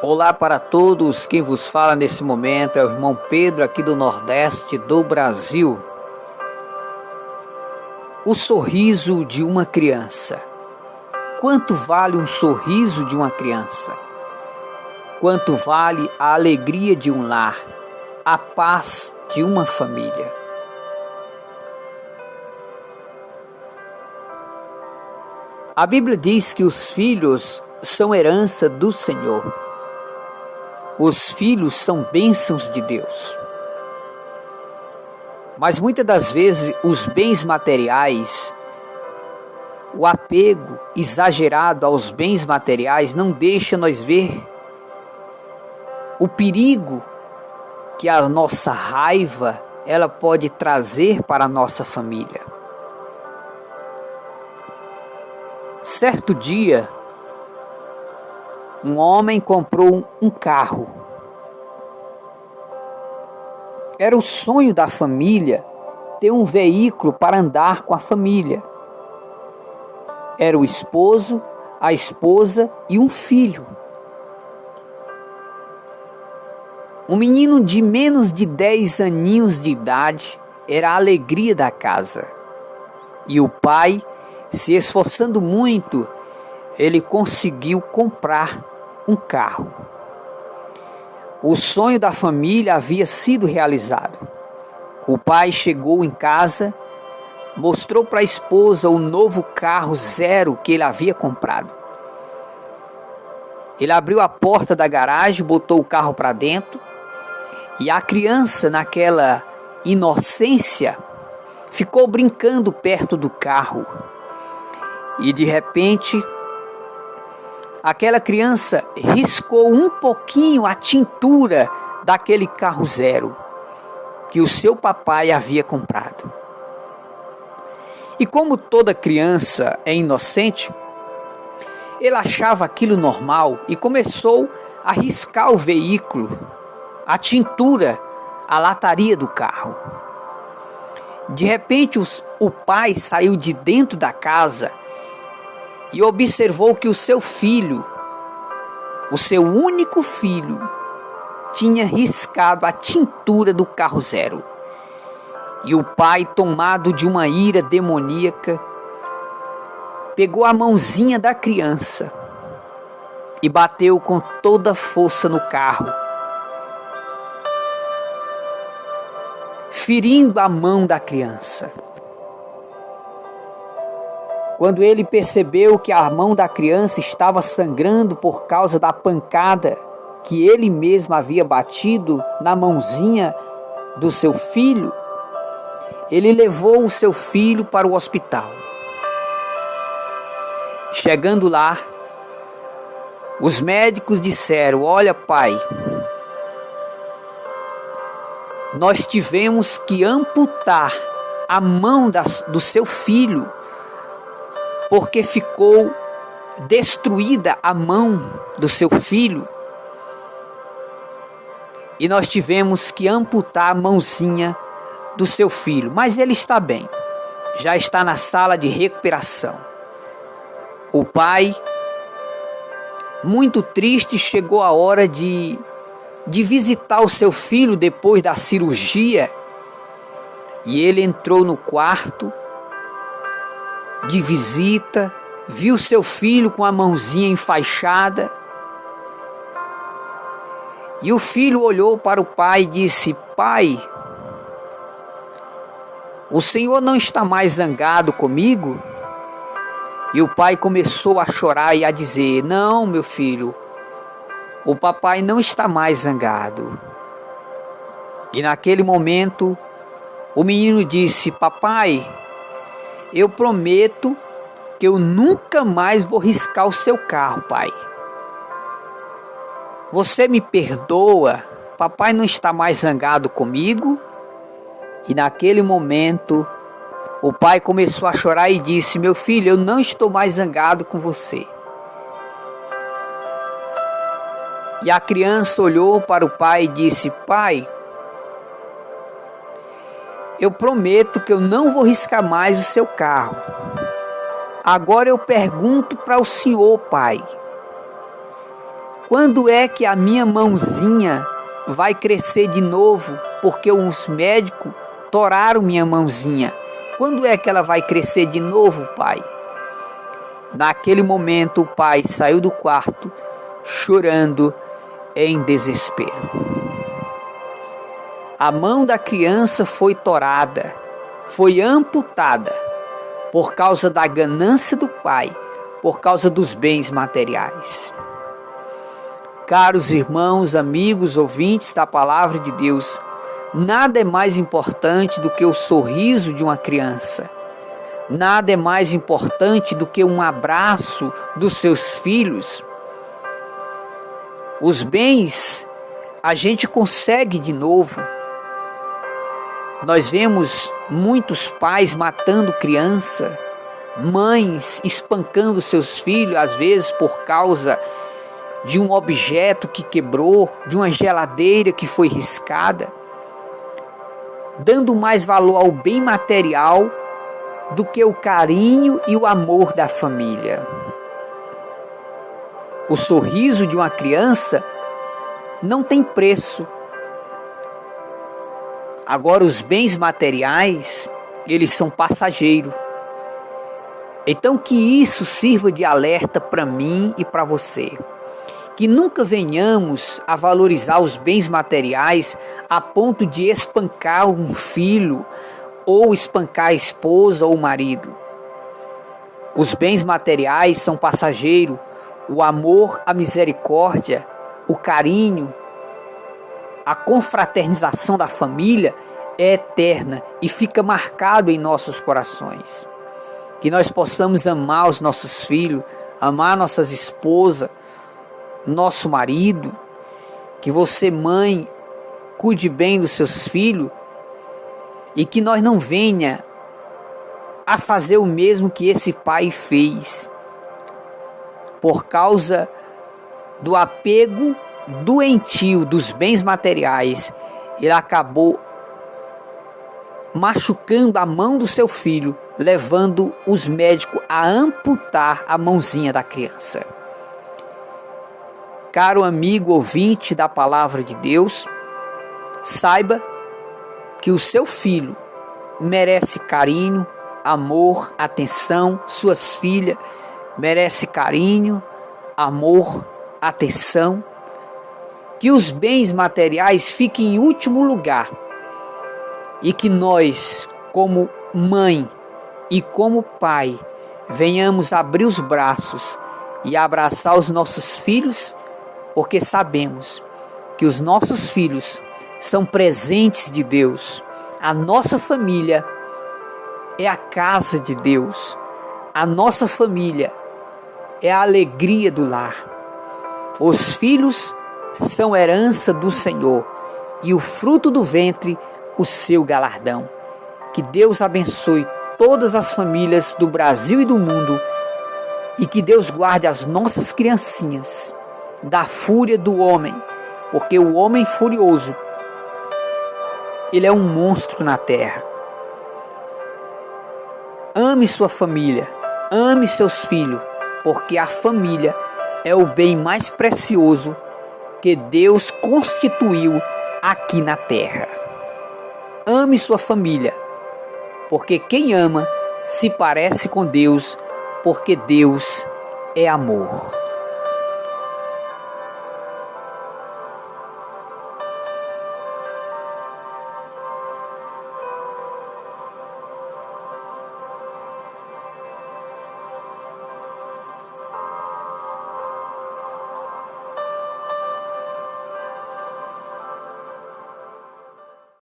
Olá para todos, quem vos fala nesse momento é o irmão Pedro aqui do Nordeste do Brasil. O sorriso de uma criança. Quanto vale um sorriso de uma criança? Quanto vale a alegria de um lar, a paz de uma família? A Bíblia diz que os filhos são herança do Senhor. Os filhos são bênçãos de Deus. Mas muitas das vezes os bens materiais, o apego exagerado aos bens materiais não deixa nós ver o perigo que a nossa raiva ela pode trazer para a nossa família. Certo dia, um homem comprou um carro. Era o sonho da família ter um veículo para andar com a família. Era o esposo, a esposa e um filho. Um menino de menos de 10 aninhos de idade era a alegria da casa. E o pai, se esforçando muito, ele conseguiu comprar um carro. O sonho da família havia sido realizado. O pai chegou em casa, mostrou para a esposa o novo carro zero que ele havia comprado. Ele abriu a porta da garagem, botou o carro para dentro e a criança, naquela inocência, ficou brincando perto do carro. E de repente, aquela criança riscou um pouquinho a tintura daquele carro zero que o seu papai havia comprado. E como toda criança é inocente, ele achava aquilo normal e começou a riscar o veículo, a tintura, a lataria do carro. De repente o pai saiu de dentro da casa e observou que o seu filho, o seu único filho, tinha riscado a tintura do carro zero. E o pai, tomado de uma ira demoníaca, pegou a mãozinha da criança e bateu com toda a força no carro, ferindo a mão da criança. Quando ele percebeu que a mão da criança estava sangrando por causa da pancada que ele mesmo havia batido na mãozinha do seu filho, ele levou o seu filho para o hospital. Chegando lá, os médicos disseram: "Olha, pai, nós tivemos que amputar a mão do seu filho, porque ficou destruída a mão do seu filho. E nós tivemos que amputar a mãozinha do seu filho. Mas ele está bem, já está na sala de recuperação." O pai, muito triste, chegou a hora de visitar o seu filho depois da cirurgia. E ele entrou no quarto de visita, viu seu filho com a mãozinha enfaixada. E o filho olhou para o pai e disse: "Pai, o senhor não está mais zangado comigo?" E o pai começou a chorar e a dizer: "Não, meu filho, o papai não está mais zangado." E naquele momento, o menino disse: "Papai, eu prometo que eu nunca mais vou riscar o seu carro, pai. Você me perdoa? Papai não está mais zangado comigo?" E naquele momento, o pai começou a chorar e disse: "Meu filho, eu não estou mais zangado com você." E a criança olhou para o pai e disse: "Pai, eu prometo que eu não vou riscar mais o seu carro. Agora eu pergunto para o senhor, pai, Quando é que a minha mãozinha vai crescer de novo, porque os médicos toraram minha mãozinha? Quando é que ela vai crescer de novo, pai? Naquele momento, o pai saiu do quarto, chorando em desespero. A mão da criança foi torada, foi amputada, por causa da ganância do pai, por causa dos bens materiais. Caros irmãos, amigos, ouvintes da palavra de Deus, nada é mais importante do que o sorriso de uma criança. Nada é mais importante do que um abraço dos seus filhos. Os bens a gente consegue de novo. Nós vemos muitos pais matando criança, mães espancando seus filhos, às vezes por causa de um objeto que quebrou, de uma geladeira que foi riscada, dando mais valor ao bem material do que o carinho e o amor da família. O sorriso de uma criança não tem preço. Agora, os bens materiais, eles são passageiros. Então, que isso sirva de alerta para mim e para você. Que nunca venhamos a valorizar os bens materiais a ponto de espancar um filho ou espancar a esposa ou o marido. Os bens materiais são passageiros. O amor, a misericórdia, o carinho, a confraternização da família é eterna e fica marcado em nossos corações. Que nós possamos amar os nossos filhos, amar nossas esposas, nosso marido. Que você, mãe, cuide bem dos seus filhos e que nós não venha a fazer o mesmo que esse pai fez, por causa do apego doentio dos bens materiais. Ele acabou machucando a mão do seu filho, levando os médicos a amputar a mãozinha da criança. Caro amigo ouvinte da palavra de Deus, saiba que o seu filho merece carinho, amor, atenção. Suas filhas merecem carinho, amor, atenção. Que os bens materiais fiquem em último lugar e que nós, como mãe e como pai, venhamos abrir os braços e abraçar os nossos filhos, porque sabemos que os nossos filhos são presentes de Deus. A nossa família é a casa de Deus. A nossa família é a alegria do lar. Os filhos são herança do Senhor e o fruto do ventre, o seu galardão. Que Deus abençoe todas as famílias do Brasil e do mundo e que Deus guarde as nossas criancinhas da fúria do homem, porque o homem furioso, ele é um monstro na terra. Ame sua família, ame seus filhos, porque a família é o bem mais precioso que Deus constituiu aqui na terra. Ame sua família, porque quem ama se parece com Deus, porque Deus é amor.